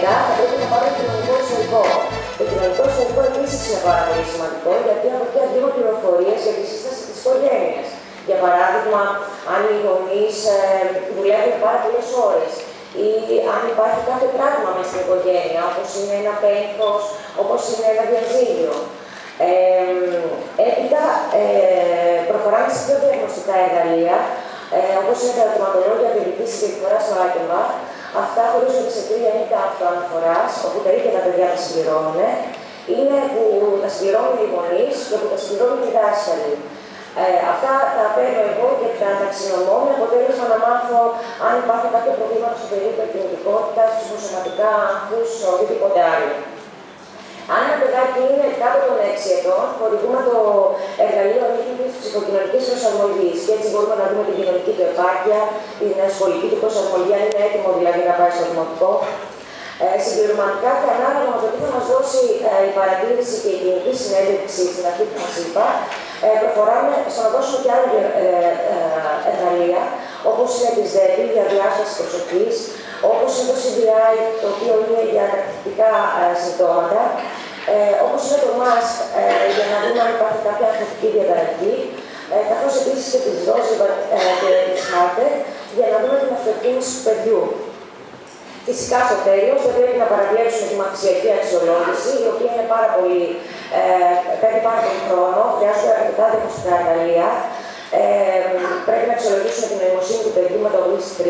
Μετά θα πρέπει να πάρουμε το κοινωνικό ιστορικό. Το κοινωνικό ιστορικό επίσης είναι πάρα πολύ σημαντικό, γιατί αποκτά δύο πληροφορίες για τη σύσταση της οικογένειας. Για παράδειγμα, αν οι γονείς δουλεύουν πάρα πολλές ώρες ή αν υπάρχει κάποιο πράγμα μέσα στην οικογένεια, όπως είναι ένα πένθος, όπως είναι ένα διαζύγιο. Έπειτα, προχωράμε σε πιο διαγνωστικά εργαλεία, όπως είναι τα ερωτηματολόγια βιολογικής συμπεριφοράς στο Άκεμπαχ. Αυτά χωρίζονται σε 3 ίντα αυτοαναφοράς, όπου τα ίδια τα παιδιά τα συμπληρώνουν. Είναι που τα συμπληρώνουν οι γονείς και που τα συμπληρώνουν οι δάσκαλοι. Αυτά τα παίρνω εγώ και τα ταξινομώ με αποτέλεσμα να μάθω αν υπάρχουν κάποια προβλήματα στο περίπτωση κινητικότητα, ψυχοσωματικά, άγχους, οτιδήποτε άλλο. Αν ένα παιδάκι είναι κάτω των 6 ετών, χορηγούμε το εργαλείο ανείχνης ψυχοκοινωνικής προσαρμογής. Και έτσι μπορούμε να δούμε την κοινωνική του επάρκεια, την σχολική του προσαρμογή, αν είναι έτοιμο δηλαδή να πάει στο δημοτικό. Συμπληρωματικά και ανάλογα με το τι θα μας δώσει η παρατήρηση και η κοινωνική συνέντευξη στην αρχή που μας είπα, προχωράμε στο να δώσουμε και άλλα εργαλεία, όπως είναι τη ΔΕΠΗ για διάσταση προσοχής, όπως είναι το CBI, το οποίο είναι για τακτικά συμπτώματα, όπως είναι το MASK, για να δούμε αν υπάρχει κάποια αρθρωτική διαταραχή, καθώς επίσης και τις δόσεις και τις HARTER, για να δούμε την αυτοεκτίμηση του παιδιού. Φυσικά, στο τέλος, δεν πρέπει να παραδιέψουμε τη μαθησιακή αξιολόγηση, η οποία είναι παίρνει πάρα πολύ χρόνο, χρειάζονται αρκετά διαγνωστικά εργαλεία. Πρέπει να αξιολογήσουμε την νοημοσύνη του παιδιού με το WIS-3,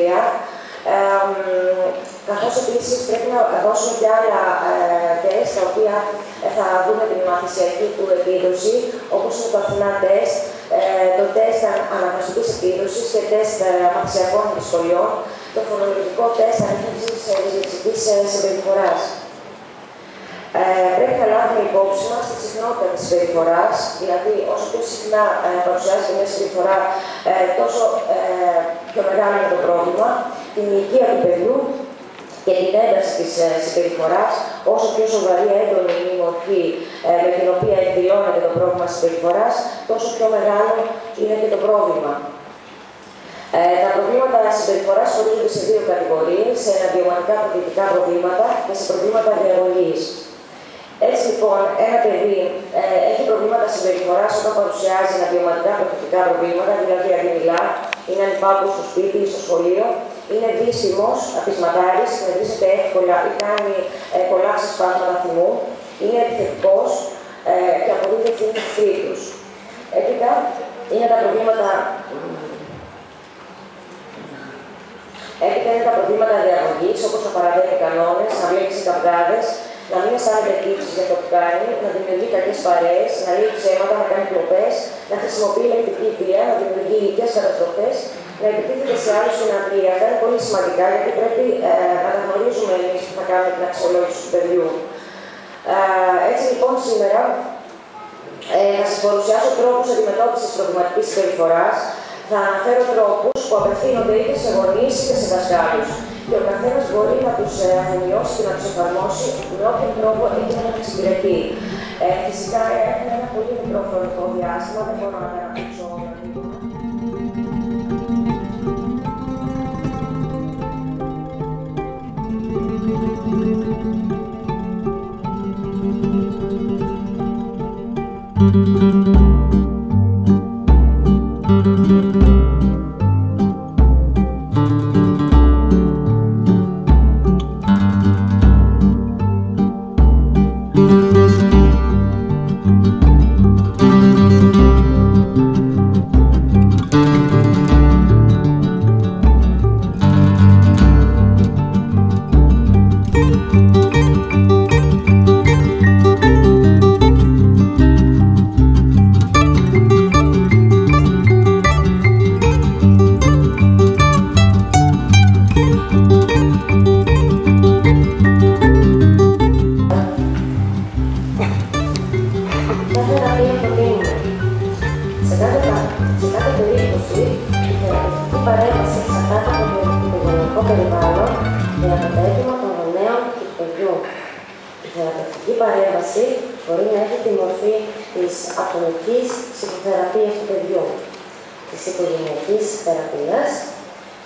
καθώς επίσης πρέπει να δώσουμε και άλλα τεστ, τα οποία θα δούμε την μαθησιακή του επίδοση, όπως είναι το Αθηνά τεστ, το τεστ αναγνωστικής επίδοσης και τεστ μαθησιακών δυσκολιών, το φωνολογικό τεστ ανείχνευσης δυσλεξικής συμπεριφοράς. Πρέπει να λάβουμε υπόψη μας τη συχνότητα της συμπεριφοράς, δηλαδή όσο πιο συχνά παρουσιάζεται μια συμπεριφορά, τόσο πιο μεγάλο είναι το πρόβλημα, την ηλικία του παιδιού και την ένταση της συμπεριφοράς, όσο πιο σοβαρή έντονη είναι η μορφή με την οποία εκδηλώνεται το πρόβλημα συμπεριφοράς, τόσο πιο μεγάλο είναι και το πρόβλημα. Τα προβλήματα συμπεριφοράς χωρίζονται σε 2 κατηγορίες, σε αναβιωματικά προκλητικά προβλήματα και σε προβλήματα διαγωγής. Έτσι λοιπόν, ένα παιδί έχει προβλήματα συμπεριφοράς όταν παρουσιάζει αναβιωματικά προκλητικά προβλήματα, δηλαδή αν μιλά, είναι ανυπάκουος στο σπίτι ή στο σχολείο, είναι δύσιμος, απεισματάρης, συνεδρίζεται εύκολα ή κάνει πολλά ξεσπάσματα θυμού, είναι επιθετικός και αποδίδει ευθύνη στους τρίτους. Έπειτα, είναι τα προβλήματα. Έπειτα είναι τα προβλήματα διαγωγής, όπως να παραδέχει κανόνες, να βλέπει καυγάδες, να μην αισθάνεται τύψεις για το που κάνει, να δημιουργεί κακές παρέες, να λέει ψέματα, να κάνει κλοπές, να χρησιμοποιεί ηλεκτρική βία, να δημιουργεί ηλικές καταστροφές, να επιτίθεται σε άλλους συναντρία. Αυτά είναι πολύ σημαντικά, γιατί πρέπει να τα γνωρίζουμε εμείς που θα κάνουμε την αξιολόγηση του παιδιού. Έτσι λοιπόν σήμερα θα σας παρουσιάσω τρόπους αντιμετώπισης προβληματικής συμπεριφοράς. Θα αναφέρω τρόπους που απευθύνονται είτε σε γονείς είτε σε δασκάλους. Και ο καθένας μπορεί να τους αφομοιώσει και να τους εφαρμόσει με όποιον τρόπο έχει να τους εξυπηρετεί. Φυσικά έχουμε ένα πολύ μικρό χρονικό διάστημα, δεν μπορώ να τα αναπτύξω όλα.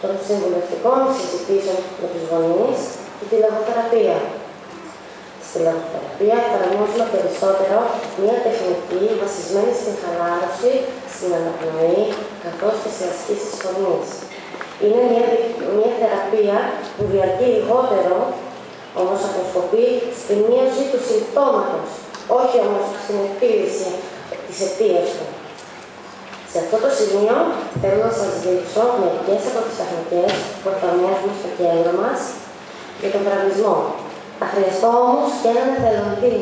Των συμβουλευτικών συζητήσεων με τους γονείς και τη λογοθεραπεία. Στη λογοθεραπεία εφαρμόζουμε περισσότερο μια τεχνική βασισμένη στην χαλάρωση, στην αναπνοή, καθώς και σε ασκήσεις φωνής. Είναι μια θεραπεία που διαρκεί λιγότερο, όμως αποσκοπεί στη μείωση του συμπτώματος, όχι όμως στην επίλυση της αιτίας του. Σε αυτό το σημείο θέλω να σας δείξω μερικές από τις τεχνικές που εφαρμόζουμε στο κέντρο μας για τον τραυματισμό. Θα χρειαστώ όμως και έναν εθελοντή.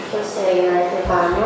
Ποιος θέλει να έρθει πάνω?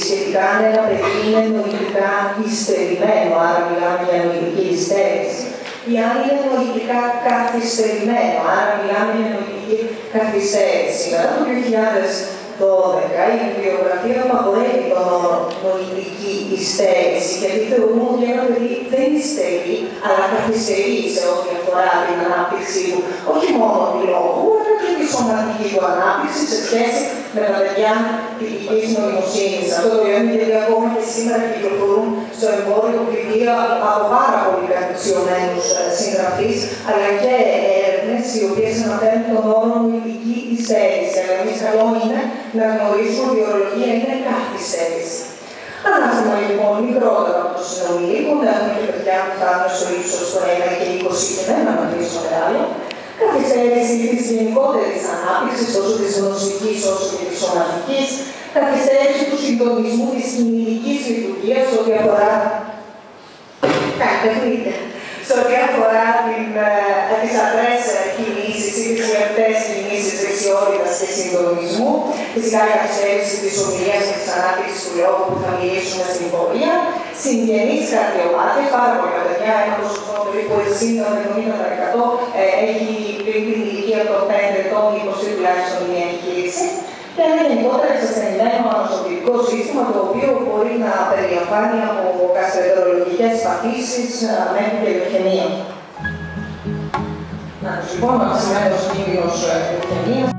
Σχετικά αν ένα παιδί είναι νοητικά υστερημένο, άρα μιλάμε για νοητική υστέρηση, ή αν είναι νοητικά καθυστερημένο, άρα μιλάμε για νοητική καθυστέρηση. Μετά το 2012 η βιβλιογραφία απαγορεύει τον όρο νοητική υστέρηση, γιατί θεωρούμε ότι ένα παιδί δεν υστερεί, αλλά καθυστερεί σε ό,τι αφορά την ανάπτυξή του, όχι μόνο του λόγου, αλλά και τη σωματική του ανάπτυξη σε σχέση με τα παιδιά τυπικής νοημοσύνης. Αυτό το λέμε γιατί ακόμα και σήμερα κυκλοφορούν στο εμπόριο βιβλία από πάρα πολύ καταξιωμένους συγγραφείς, αλλά και έρευνες οι οποίες αναφέρουν τον όρο νοητική υστέρηση. Αλλά εμείς καλό είναι να γνωρίζουμε ότι η ορολογία είναι καθυστέρηση. Ανάστημα λοιπόν μικρότερο από το συνομιλίκο, να έχουμε και παιδιά που φτάνουν στο ύψος το 1 και 20 και δεν αναπτύσσουν μεγάλο. Καθυστέρηση της γενικότερης ανάπτυξης, τόσο της γνωστικής όσο και της σωματικής. Καθυστέρηση του συντονισμού της κινητικής λειτουργίας, ό,τι αφορά. Σε ό,τι αφορά τις αδρές κινήσεις ή τις λεπτές κινήσεις δεξιότητας και συντονισμού. Φυσικά η καθυστέρηση της ομιλίας και της ανάπτυξης του λόγου που θα μιλήσουμε στην πορεία. Συγγενείς καρδιοπάθειες, πάρα πολλά παιδιά, ένα ποσοστό περίπου 60-70% έχει πριν την ηλικία των 5 ετών υποστεί τουλάχιστον μια εγχείρηση. Και ένα γενικότερα εξασθενημένο ανοσοποιητικό σύστημα, το οποίο μπορεί να περιλαμβάνει από γαστρεντερολογικές παθήσεις μέχρι και λευχαιμία. Να τους λοιπόν, αυξημένος κίνδυνος λευχαιμίας.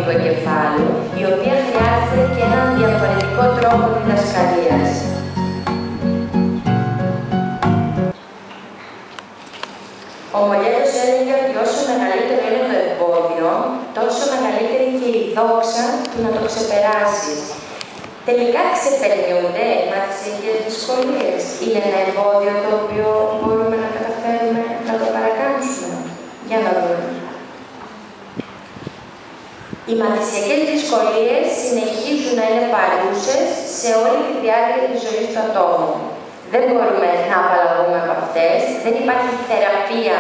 Του εγκεφάλου, η οποία χρειάζεται και έναν διαφορετικό τρόπο διδασκαλίας. Ο Μολιέρος έλεγε ότι όσο μεγαλύτερο είναι το εμπόδιο, τόσο μεγαλύτερη και η δόξα του να το ξεπεράσεις. Τελικά ξεπερνιούνται μαθησιακές δυσκολίες. Είναι ένα εμπόδιο το οποίο μπορούμε να καταφέρουμε να το παρακάμψουμε. Για να δούμε. Οι μαθησιακές δυσκολίες συνεχίζουν να είναι παρούσες σε όλη τη διάρκεια της ζωής του ατόμου. Δεν μπορούμε να απαλλαγούμε από αυτές. Δεν υπάρχει θεραπεία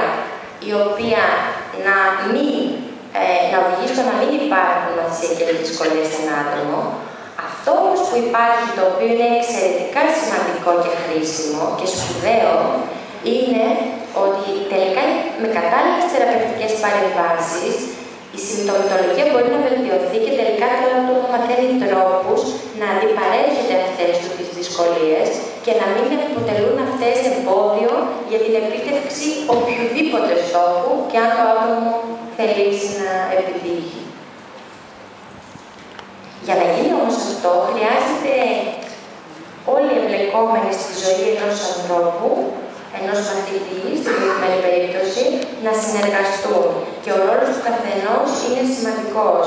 η οποία να μην στο να μην υπάρχουν μαθησιακές δυσκολίες σε ένα άτομο. Αυτό όμως που υπάρχει, το οποίο είναι εξαιρετικά σημαντικό και χρήσιμο και σπουδαίο, είναι ότι τελικά με κατάλληλες θεραπευτικές παρεμβάσεις η συμπτωματολογία μπορεί να βελτιωθεί και τελικά το άτομο μαθαίνει τρόπους να αντιπαρέχεται αυτές τις δυσκολίες και να μην αποτελούν αυτές εμπόδιο για την επίτευξη οποιοδήποτε στόχου και αν το άτομο θελήσει να επιτύχει. Για να γίνει όμως αυτό, χρειάζεται όλοι οι εμπλεκόμενοι στη ζωή ενός ανθρώπου, ενός μαθητή, στην προηγούμενη περίπτωση, να συνεργαστούν. Και ο ρόλος του καθενός είναι σημαντικός.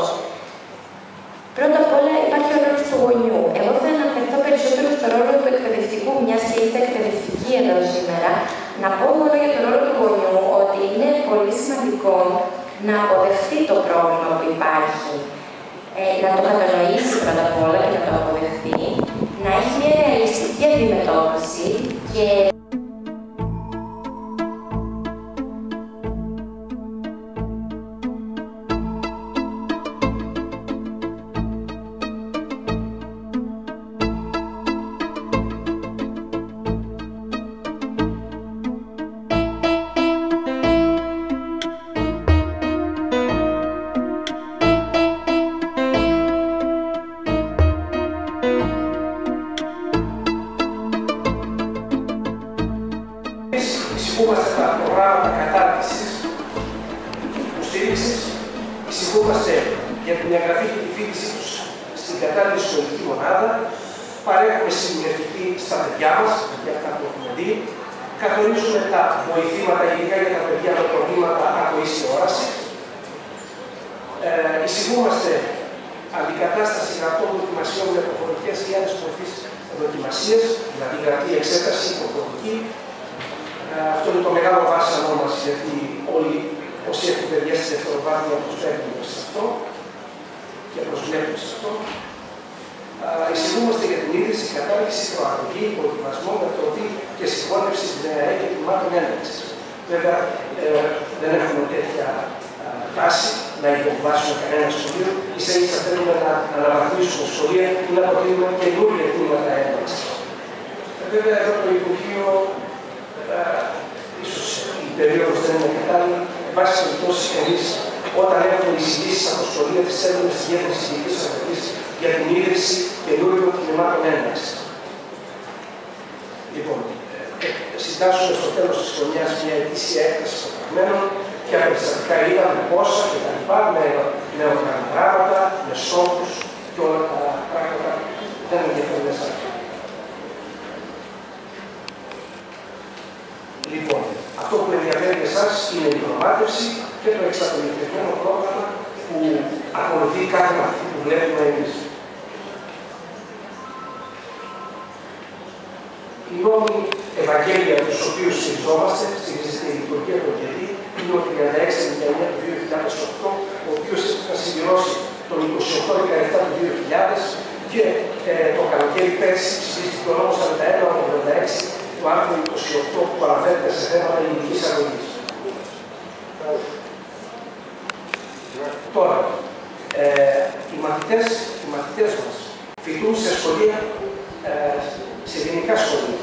Πρώτα απ' όλα υπάρχει ο ρόλος του γονιού. Εγώ θα αναφερθώ περισσότερο στο ρόλο του εκπαιδευτικού, μιας και είστε εκπαιδευτικοί εδώ σήμερα. Να πω μόνο για τον ρόλο του γονιού ότι είναι πολύ σημαντικό να αποδεχτεί το πρόβλημα που υπάρχει. Να το κατανοήσει πρώτα απ' όλα και να το αποδεχτεί, να έχει μια ρεαλιστική αντιμετώπιση και Εισηγούμαστε τα προγράμματα κατάρτισης, υποστήριξης, εισηγούμαστε για την εγγραφή και τη φοιτησή τους στην κατάλληλη σχολική μονάδα, παρέχουμε συμβουλευτική στα παιδιά μας, για αυτά που έχουμε δει, καθορίζουμε τα βοηθήματα ειδικά για τα παιδιά με προβλήματα ακοής και όρασης, εισηγούμαστε αντικατάσταση γραπτών δοκιμασιών με προφορικές ή άλλες μορφές δοκιμασίες, δηλαδή γραπτή εξέταση, προφορική. Αυτό είναι το μεγάλο βάσανό μας, γιατί όλοι όσοι έχουν παιδιά στη δευτεροβάθμια προσφέρουν σε αυτό και προσβλέπουν σε αυτό. Εισηγούμαστε για την ίδρυση, κατάρτιση, προαγωγή, προετοιμασμό, μετροπή και συγχώνευση στην ΕΑΕ και τμήματων ένταξης. Βέβαια, δεν έχουμε τέτοια τάση να υποβάσουμε κανένα σχολείο, ίσα-ίσα θέλουμε να αναβαθμίσουμε σχολεία ή να προτείνουμε καινούργια τμήματα ένταξης. Βέβαια, εδώ το Υπουργείο ίσως η περίοδος δεν είναι κατάλληλη. Εν πάση περιπτώσει, εμείς όταν έχουμε εισηγήσεις από σχολεία, τις στέλνουμε στη Διεύθυνση Ειδικής Αγωγής για την ίδρυση καινούριων τμήματων ένταξης. Λοιπόν, συντάσσουμε στο τέλος της χρονιάς μια ετήσια έκταση προγραμμένων και απεριστατικά είδαμε πόσα και τα λοιπά, με νεογραμμπράγματα, με στόχους και όλα τα πράγματα δεν ενδιαφέρουν εσάς. Λοιπόν, αυτό που ενδιαφέρει εσάς είναι η προμάτευση και το εξαπολιτευμένο πρόγραμμα που ακολουθεί κάθε μαθητή που βλέπουμε εμείς. Οι νόμοι Ευαγγέλια, τους οποίους στηριζόμαστε, στηρίζεται η λειτουργία του ΟΚΕΔΗ, είναι ο 36-99 του 2008, ο οποίος θα συμπληρώσει τον 28-17 του 2000 και το καλοκαίρι πέρσι ψηφίστηκε ο νόμος 41-86 του άρθρου 28 που αναφέρεται σε θέματα ειδικής αγωγής. Τώρα, οι μαθητές μας φοιτούν σε σχολεία, σε ελληνικά σχολεία.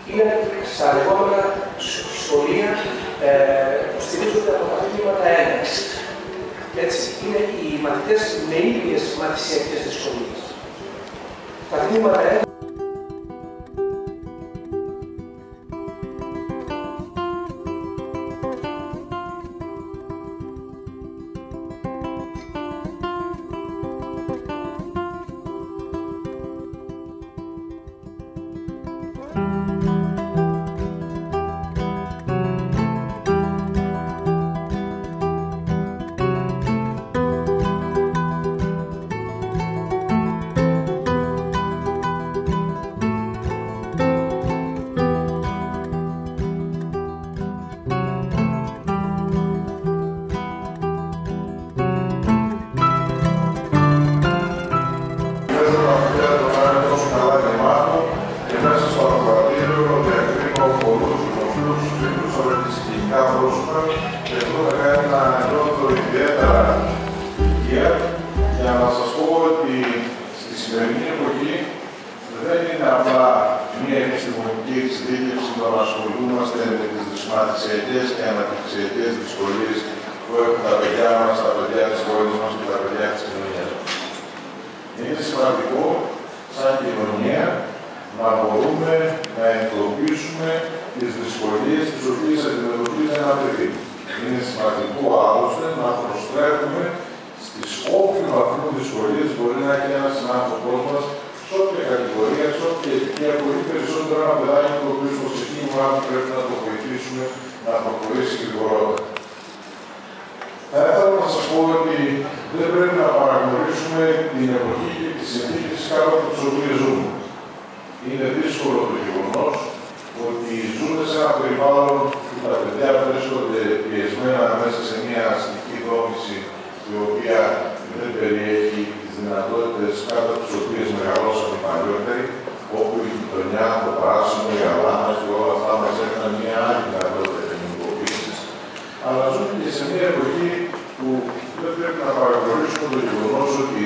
Είναι στα λεγόμενα σχολεία που στηρίζονται από τα τμήματα ένταξης. Έτσι, είναι οι μαθητές με ίδιες μαθησιακές δυσκολίες. Τα τμήματα ένταξης φυσικά πρόσωπα και αυτό θα κάνει να νιώθω ιδιαίτερα υγεία για να σας πω ότι στη σημερινή εποχή δεν είναι απλά μια επιστημονική εξειδίκευση το να ασχολούμαστε με τις δυσμαθησιακές και αναπτυξιακές δυσκολίες που έχουν τα παιδιά μας, τα παιδιά της πόλης μας και τα παιδιά της κοινωνίας μας. Είναι σημαντικό, σαν κοινωνία, να μπορούμε να εντοπίσουμε τις δυσκολίες τις οποίες αντιμετωπίζει ένα παιδί. Είναι σημαντικό άλλωστε να προστρέφουμε στις όποιου βαθμού δυσκολίες μπορεί να έχει ένας συνάνθρωπός μας, σε όποια κατηγορία, σε όποια ηλικία, πολύ περισσότερο ένα παιδάκι το οποίο στο συγκεκριμένο πρέπει να το βοηθήσουμε να προχωρήσει γρηγορότερα. Θα ήθελα να σας πω ότι δεν πρέπει να παραγνωρίσουμε την εποχή και τις συνθήκες κάτω από τις οποίες ζούμε. Είναι δύσκολο το γεγονός ότι ζούμε σε ένα περιβάλλον που τα παιδιά βρίσκονται πιεσμένα μέσα σε μια αστική δόμηση η οποία δεν περιέχει τις δυνατότητες κάτω από τις οποίες μεγαλώσαν οι παλιότεροι, όπου η γειτονιά, το πράσινο, η αλάνα και όλα αυτά μας έκαναν μια άλλη δυνατότητα κοινωνικοποίησης. Αλλά ζούμε και σε μια εποχή που δεν πρέπει να παραγνωρίσουμε το γεγονός ότι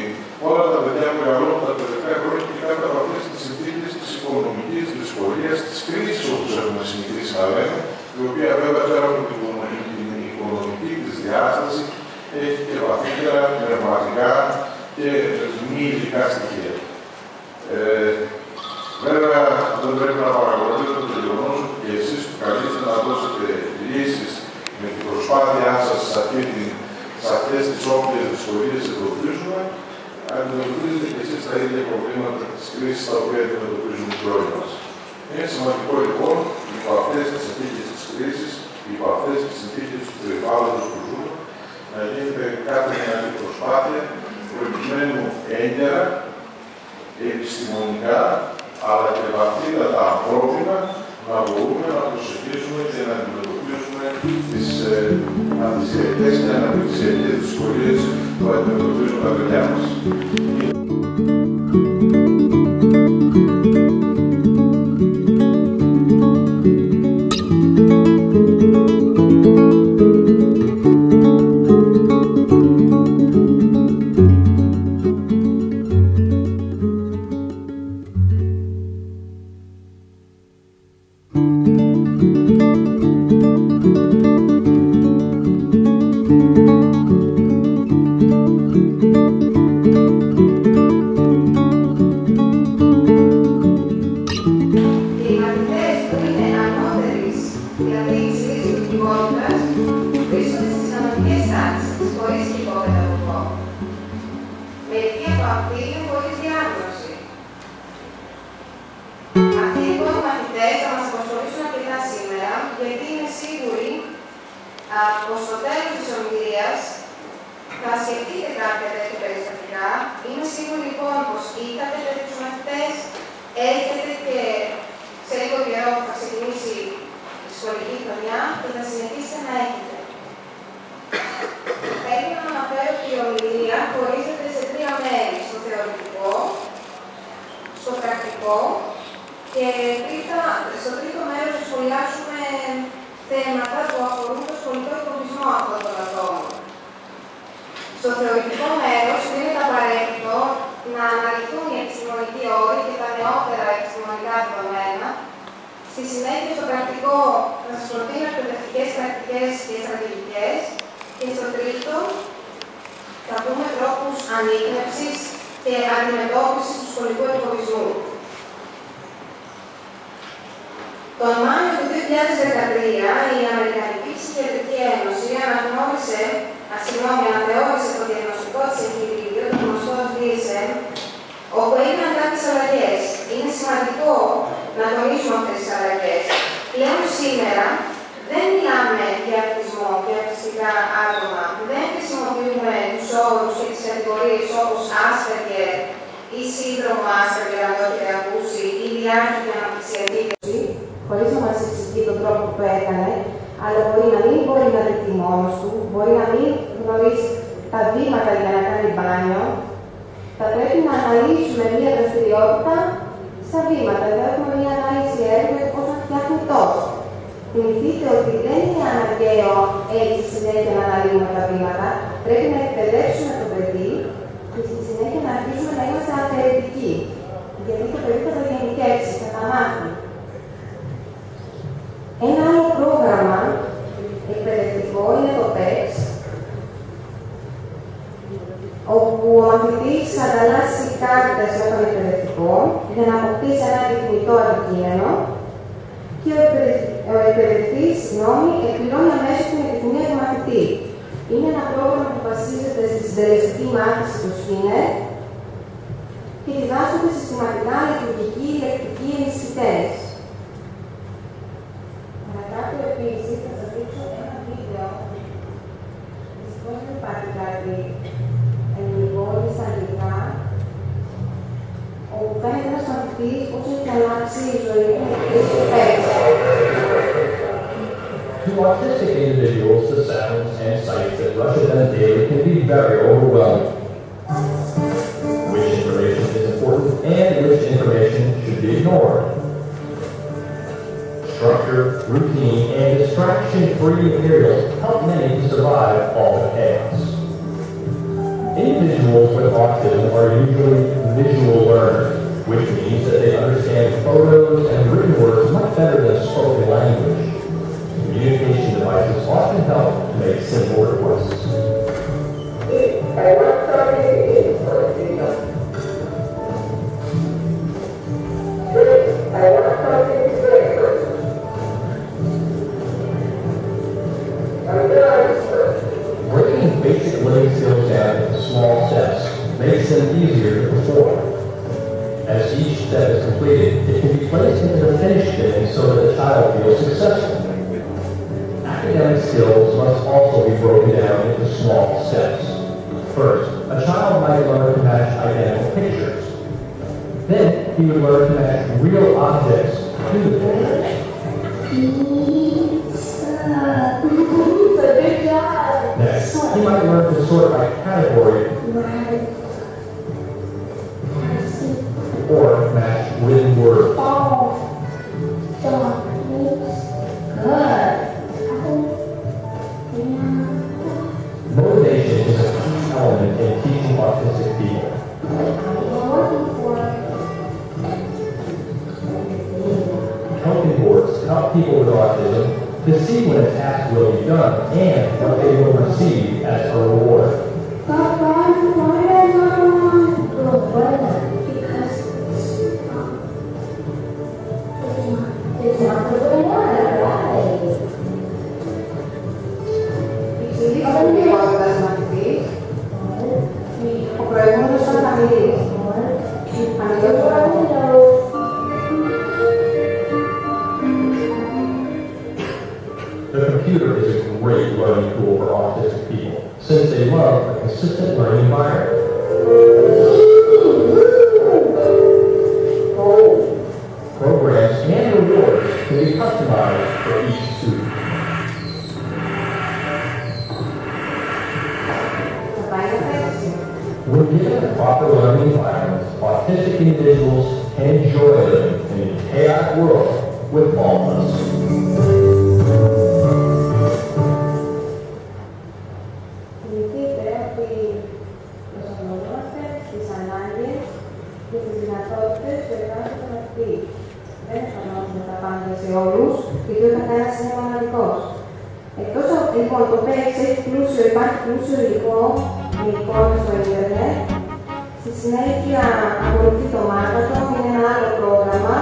όλα τα παιδιά μεγαλώνουν τα τελευταία χρόνια και κάτω από αυτές τις συνθήκες της οικονομικής δυσκολίας, της κρίσης όπως έχουμε συνηθίσει να λέμε, η οποία βέβαια πέρα από την οικονομική της διάσταση έχει και βαθύτερα, πνευματικά και μη υλικά στοιχεία. Βέβαια, δεν πρέπει να παραγνωρίσετε το γεγονός ότι και εσείς που καλείστε να δώσετε λύσεις με την προσπάθειά σας σε αυτές τις όποιες δυσκολίες εντοπίζουμε, αντιμετωπίζετε και εσείς τα ίδια προβλήματα της κρίσης τα οποία αντιμετωπίζουν οι τρόποι μας. Είναι σημαντικό λοιπόν, υπό αυτές τις συνθήκες της κρίσης, υπό αυτές τις συνθήκες του περιβάλλοντος που ζούμε, να γίνεται κάθε δυνατή προσπάθεια προκειμένου έγκαιρα, επιστημονικά, αλλά και βαθύτατα ανθρώπινα να μπορούμε να προσεγγίσουμε και να αντιμετωπίσουμε τις μαθησιακές και αναπτυξιακές δυσκολίες που αντιμετωπίζουν τα παιδιά μας. αναθεώρησε το διαγνωστικό της εγχειρίδιο, το γνωστό ως DSM, όπου έγιναν κάποιες αλλαγές. Είναι σημαντικό να τονίσουμε αυτές τις αλλαγές. Πλέον σήμερα δεν μιλάμε για αυτισμό και αυτιστικά άτομα. Δεν χρησιμοποιούμε τους όρους και τις κατηγορίες όπως Asperger ή σύνδρομο Asperger, αν το έχετε ακούσει, ή διάρκεια αναπτυξιακή, χωρίς να μας εξηγεί τον τρόπο που το έκανε, αλλά μπορεί να μην μπορεί να δεχτεί μόνος του, μπορεί να μην γνωρίζει τα βήματα για να κάνει μπάνιο. Θα πρέπει να αναλύσουμε μία δραστηριότητα στα βήματα. Θα έχουμε μία ανάλυση έργου πώς να φτιάχνει τόσο. θυμηθείτε ότι δεν είναι αναγκαίο έτσι συνέχεια να αναλύουμε τα βήματα. Πρέπει να εκπαιδεύσουμε το παιδί και στη συνέχεια να αρχίσουμε να είμαστε αφαιρετικοί. Γιατί το παιδί θα το γενικεύσει, θα τα μάθει. Ένα άλλο πρόγραμμα εκπαιδευτικό είναι το PEX, όπου ο μαθητής ανταλλάσσει κάρτες με τον εκπαιδευτικό για να αποκτήσει ένα αριθμητό αντικείμενο και ο εκπαιδευτής, εκπληρώνει αμέσως την επιθυμία του μαθητή. Είναι ένα πρόγραμμα που βασίζεται στη συντελεστική μάθηση του Σκίνερ και διδάσκονται συστηματικά λειτουργικοί ηλεκτρικοί ενισχυτές. Παρακάτω επίσης θα σας δείξω ένα βίντεο. Δυστυχώς δεν υπάρχει κάτι ελληνικό ή στα αγγλικά, όπου φαίνεται ένας μαθητής πώς έχει αλλάξει η ζωή του στο PEX. To autistic individuals, the sounds and sights that rush at them daily can be very overwhelming. Which information is important and which information should be ignored? Structure, routine, and distraction-free materials help many to survive all the chaos. Individuals with autism are usually visual learners, which means that they understand photos and written words much better than spoken language. Communication devices often help to make simple requests. Breaking basic living skills down into small steps makes them easier to perform. As each step is completed, it can be placed into the finished bin so that the child feels successful. Academic skills must also be broken down into small steps. First, a child might learn to match identical pictures. Then, he would learn to match real objects to the pictures. Next, he might learn to sort by category or match written words. Motivation is a key element in teaching autistic people. Helping boards help people with autism to see when a task will be done and what they will receive as a reward. The computer is a great learning tool for autistic people since they love a consistent learning environment. Programs and rewards can be customized for each student. When given a proper learning environment, autistic individuals can enjoy living in a chaotic world with all of us. Θυμηθείτε ότι προσαρμοζόμαστε στις ανάγκες και τις δυνατότητες του εκάστοτε μαθητή. Δεν εφαρμόζουμε τα πάντα σε όλους, γιατί ο καθένας είναι μοναδικός. Εκτός από λοιπόν το PEX υπάρχει πλούσιο υλικό με εικόνες στο ίντερνετ. Στη συνέχεια ακολουθεί το Marathon, είναι ένα άλλο πρόγραμμα.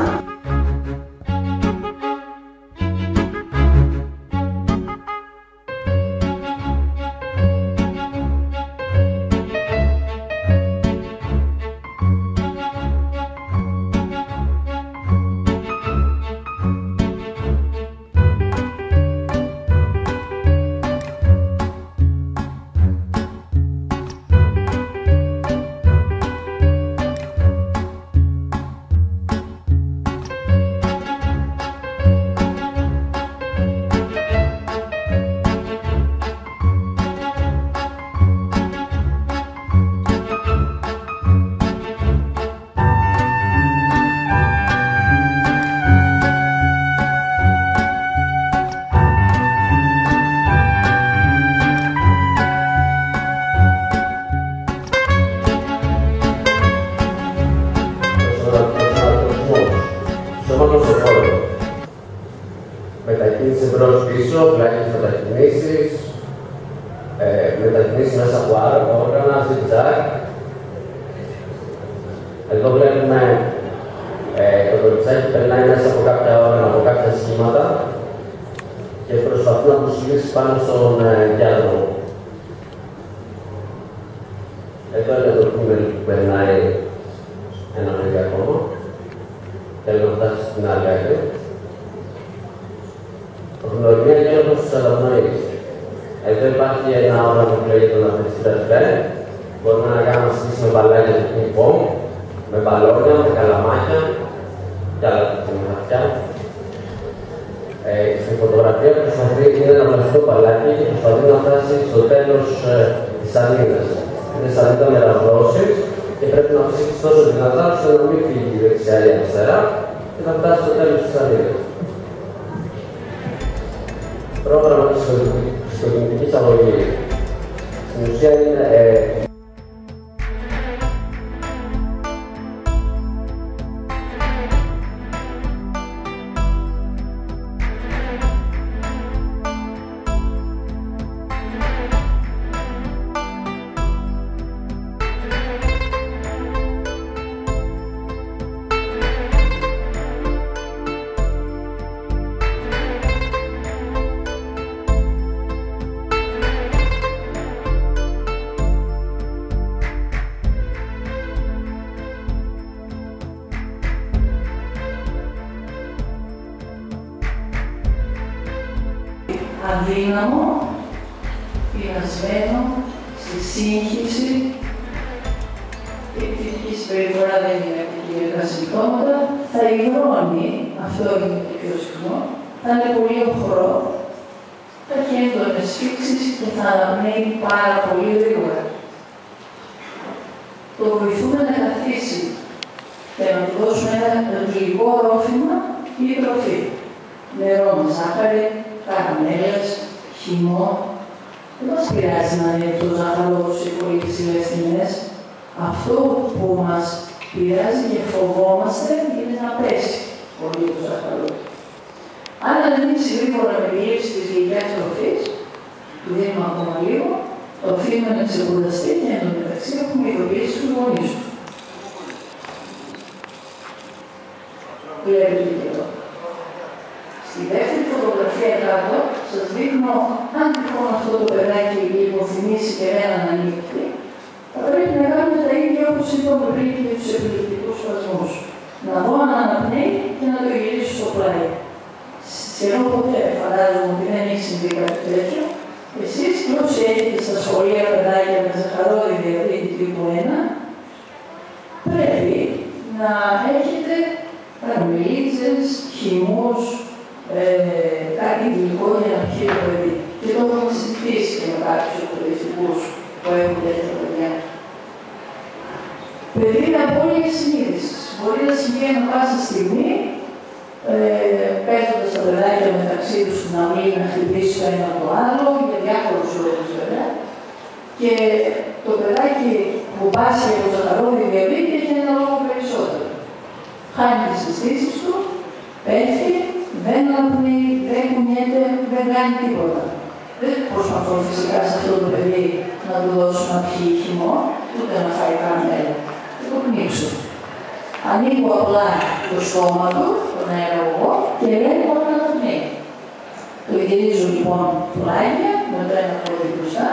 μετακίνηση μπρος-πίσω, πλάγιες μετακινήσεις, μετακινήσεις μέσα από άλλα όργανα, zigzag. Εδώ βλέπουμε το κοριτσάκι περνάει μέσα από κάποια όργανα, από κάποια σχήματα και προσπαθεί να προσφυλίσει πάνω στον διάδρομο. Εδώ είναι το κείμενο που περνάει ένα μερικά ακόμα. Θέλω να φτάσει στην άλλη άκρη. Γνωριμία και όπως τους αναπνοείς. Εδώ υπάρχει ένα όργανο που λέγεται να φρεστεί. Μπορούμε να κάνουμε ασκήσεις με μπαλάκια του πινκ-πονγκ, με μπαλόνια, με καλαμάκια και άλλα τέτοια χαρτιά. Στην φωτογραφία προσπαθεί είναι ένα πλαστικό μπαλάκι και προσπαθεί να φτάσει στο τέλος της σανίδας. Είναι σανίδα με ραβδόσεις και πρέπει να ψήσεις τόσο δυνατά ώστε να μην φύγει η δεξιά ή αριστερά και να φτάσει στο τέλος της σανίδας. Πρόγραμμα της κογνητικής αγωγής. Στην ουσία είναι αδύναμο, πειρασμένο, στη σύγχυση. Η τυπική συμπεριφορά δεν είναι επικίνδυνα συμπτώματα. Θα υγρώνει, αυτό είναι το πιο συχνό. Θα είναι πολύ οχρό. Θα έχει έντονες φίξεις και θα αναπνέει πάρα πολύ γρήγορα. Το βοηθούμε να καθίσει και να του δώσουμε ένα γλυκό ρόφημα ή τροφή. Νερό με ζάχαρη, καραμέλες, χυμό. Δεν μας πειράζει να είναι το ζάχαρος ή πολύ ψηλές τιμές. Αυτό που μας πειράζει και φοβόμαστε είναι να πέσει πολύ το ζάχαρο. Αν ανοίξει γρήγορα με τη λήψη της γλυκιάς τροφής, του δίνουμε ακόμα λίγο, το αφήνουμε να ξεκουραστεί και εν τω μεταξύ έχουμε ειδοποιήσει τους γονείς του. Βλέπετε και εδώ. Στη δεύτερη φωτογραφία κάτω σας δείχνω αν τυχόν αυτό το παιδάκι υποθυμίσει και έναν ανήκει, θα πρέπει να κάνουμε τα ίδια όπως είπαμε πριν και τους επιλεκτικούς σπασμούς. Να δω αν αναπνέει και να το γυρίσω στο πλάι. Σχεδόν ποτέ φαντάζομαι ότι δεν έχει συμβεί κάτι τέτοιο. Εσείς και όσοι έχετε στα σχολεία παιδάκια με ζαχαρόδι διαβήτη τύπου 1, πρέπει να έχετε καραμελίτσες, χυμούς, κάτι γλυκό για να πιει το παιδί. Και το έχουμε συζητήσει και με κάποιους εκπαιδευτικούς που έχουν τέτοια παιδιά. Παιδί με απώλεια συνείδησης. Μπορεί να συμβεί ανά πάσα στιγμή, παίζοντας τα παιδάκια μεταξύ τους στην αυλή να χτυπήσει το ένα το άλλο, για διάφορους λόγους βέβαια. Και το παιδάκι που πάσχει από το ζαχαρόδι διαβήτη έχει ένα λόγο περισσότερο. Χάνει τις αισθήσεις του, πέφτει, δεν αναπνέει, δεν κουνιέται, δεν κάνει τίποτα. Δεν προσπαθώ φυσικά σε αυτό το παιδί να του δώσω να πιει χυμό, ούτε να φάει καραμέλα. Θα το πνίξω. Ανοίγω απλά το στόμα του, τον αεραγωγό, και λέει μόνο να αναπνέει. Το γυρίζω λοιπόν πλάγια, με το ένα πόδι μπροστά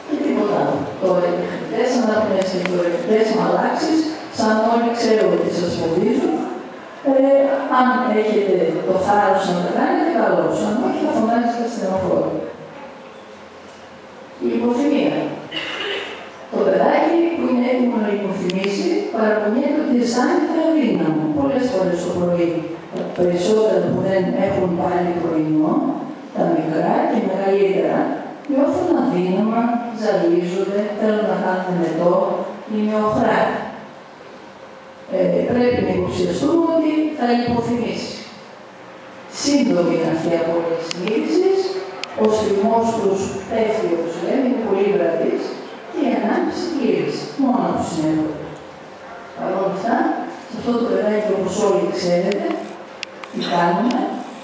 και τίποτα άλλο. Τώρα οι τεχνητές αναπνέες και οι τεχνητές μαλάξεις, σαν όλοι ξέρω ότι σας φοβίζουν, αν έχετε το θάρρος να τα κάνετε, καλώς. Αν όχι, θα φωνάζετε στενοφόρο. Η υποθυμία. Το παιδάκι που είναι έτοιμο να υποθυμήσει παραπονιέται ότι αισθάνεται αδύναμο. Πολλές φορές το πρωί, τα περισσότερα που δεν έχουν πάλι πρωινό, τα μικρά και μεγαλύτερα, νιώθουν αδύναμα, ζαλίζονται, θέλουν να κάνουν μετό, είναι οχρά. Πρέπει να υποψιαστούμε ότι θα υποθυμήσει. Σύντομη είναι αυτή η απώλεια συνείδησης, ο στιγμός τους πέφτει, όπως λέμε, είναι πολύ βραδύς και η ανάπτυξη πλήρης, μόνο του συνέβονται. Παρ' όλα αυτά, σε αυτό το παιδάκι, όπως όλοι ξέρετε, τι κάνουμε,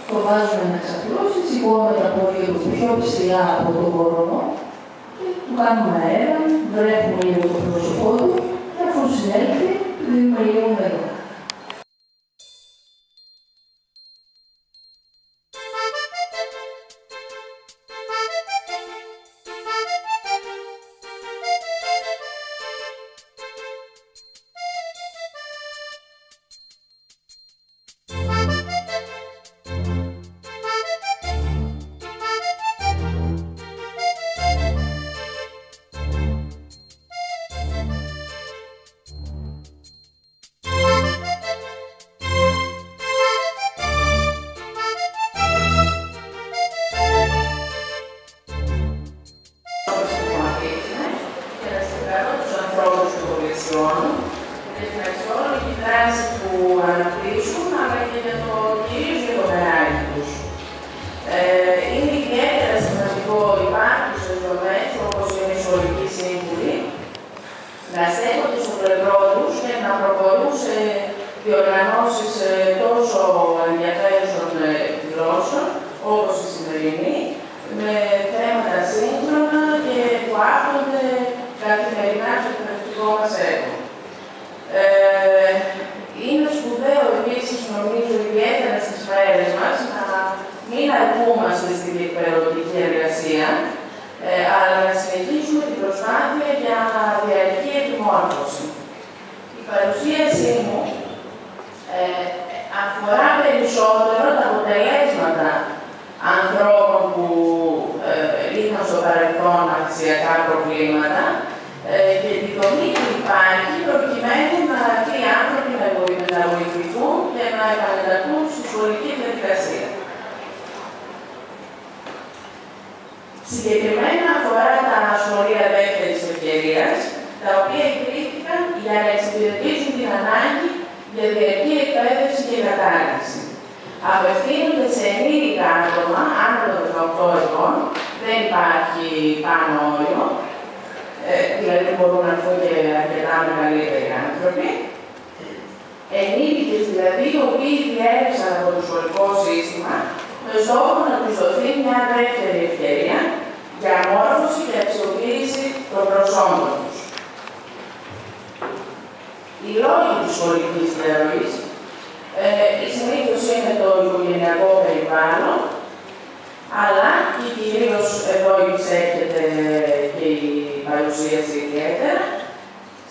φοβάζομαι να εξαπλώσει, σηκώνουμε τα πόδια του πιο ψηλά από τον κορμό και του κάνουμε αέρα, βρέχουμε λίγο το πρόσωπό του και αφού συνέλθει, δίνουμε λίγο νερό. Συγκεκριμένα αφορά τα σχολεία δεύτερης ευκαιρίας, τα οποία ιδρύθηκαν για να εξυπηρετήσουν την ανάγκη για διαρκή εκπαίδευση και κατάρτιση. Απευθύνονται σε ενήλικα άτομα, άνω των 18 ετών, δεν υπάρχει πάνω όριο, δηλαδή μπορούν να έρθουν και αρκετά μεγαλύτεροι άνθρωποι. Ενήλικες δηλαδή, οι οποίοι διέρευσαν από το σχολικό σύστημα, με στόχο να τους δοθεί μια δεύτερη ευκαιρία για μόρφωση και αξιοποίηση των προσόντων τους. Οι λόγοι της σχολικής διαρροής, η συνήθως είναι το οικογενειακό περιβάλλον, αλλά και κυρίως εδώ εισέρχεται και η παρουσίαση ιδιαίτερα,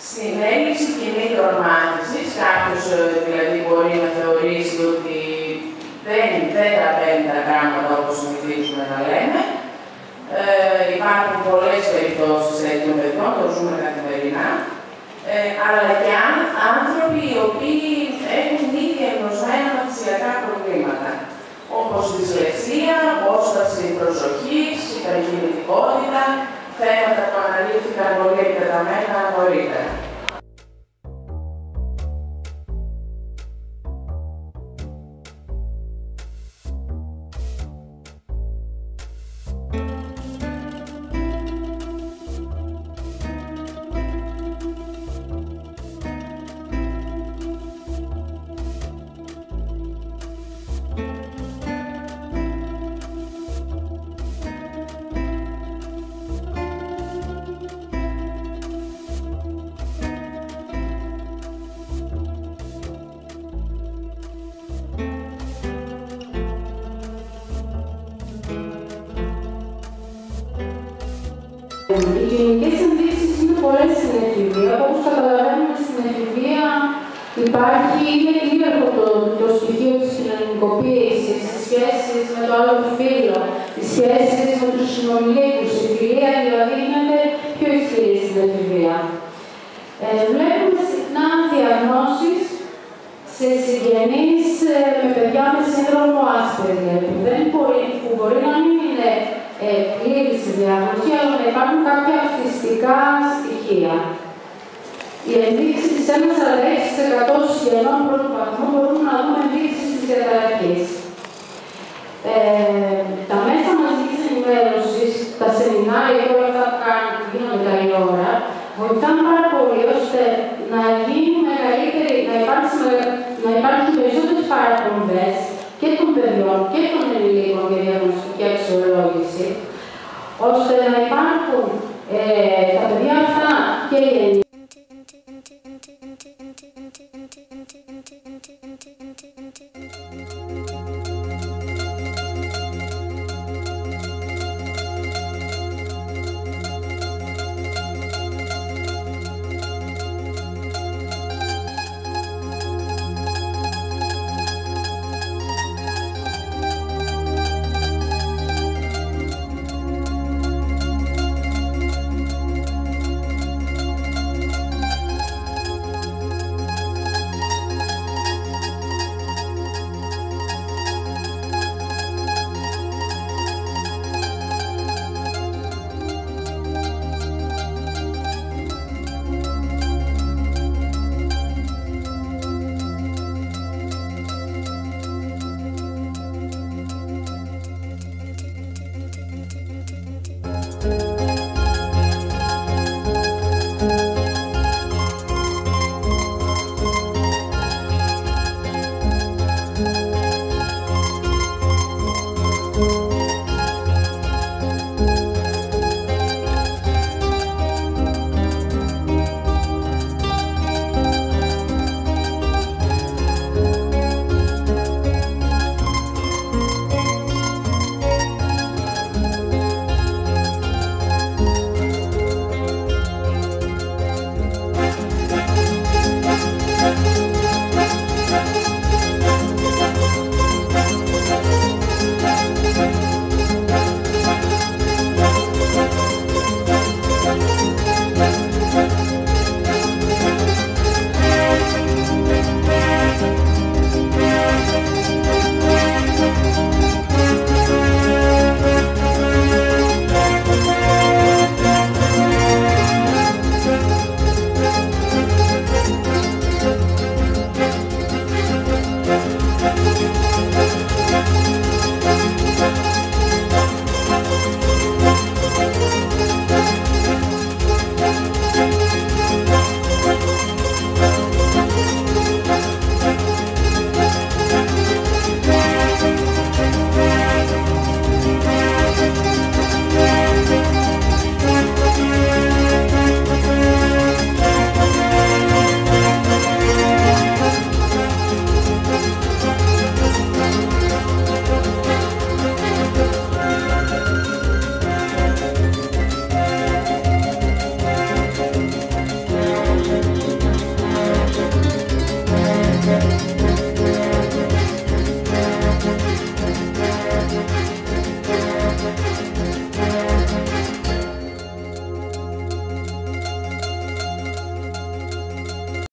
στην έλλειψη κινήτρων μάθησης. Κάποιος δηλαδή μπορεί να θεωρήσει ότι δεν τα παίρνει τα πράγματα όπως συνηθίζουμε να λέμε. Υπάρχουν πολλές περιπτώσεις τέτοιων παιδιών, το ζούμε καθημερινά, αλλά και άνθρωποι οι οποίοι έχουν ήδη εγνωσμένα μαθησιακά προβλήματα, όπως δυσλεξία, απόσταση προσοχής, υπερκινητικότητα, θέματα που αναλύθηκαν πολύ εκτεταμένα νωρίτερα. Οι κοινωνικές ενδείξεις είναι πολλές στην εφηβεία. Όπως καταλαβαίνουμε, στην εφηβεία υπάρχει, είναι κυρίαρχο το στοιχείο της κοινωνικοποίησης, τις σχέσεις με το άλλο φύλο, τις σχέσεις με τους συνομιλίκους. Η φιλία δηλαδή γίνεται πιο ισχυρή στην εφηβεία. Βλέπουμε συχνά διαγνώσεις σε συγγενείς με παιδιά με σύνδρομο Asperger, που μπορεί να μην είναι πλήρης διάγνωση, αλλά να υπάρχουν κάποια αυτιστικά στοιχεία. Οι ενδείξεις της 1,6% συγγενών πρώτου βαθμού μπορούμε να δούμε ενδείξεις της διαταραχής. Τα μέσα μαζικής ενημέρωσης, τα σεμινάρια και όλα αυτά που γίνονται καλή ώρα, βοηθάνε πάρα πολύ ώστε να γίνουν μεγαλύτεροι, να υπάρξουν περισσότερες παραπομπές και των παιδιών και των ενηλίκων για διαγνωστική αξιολόγηση, ώστε να υπάρχουν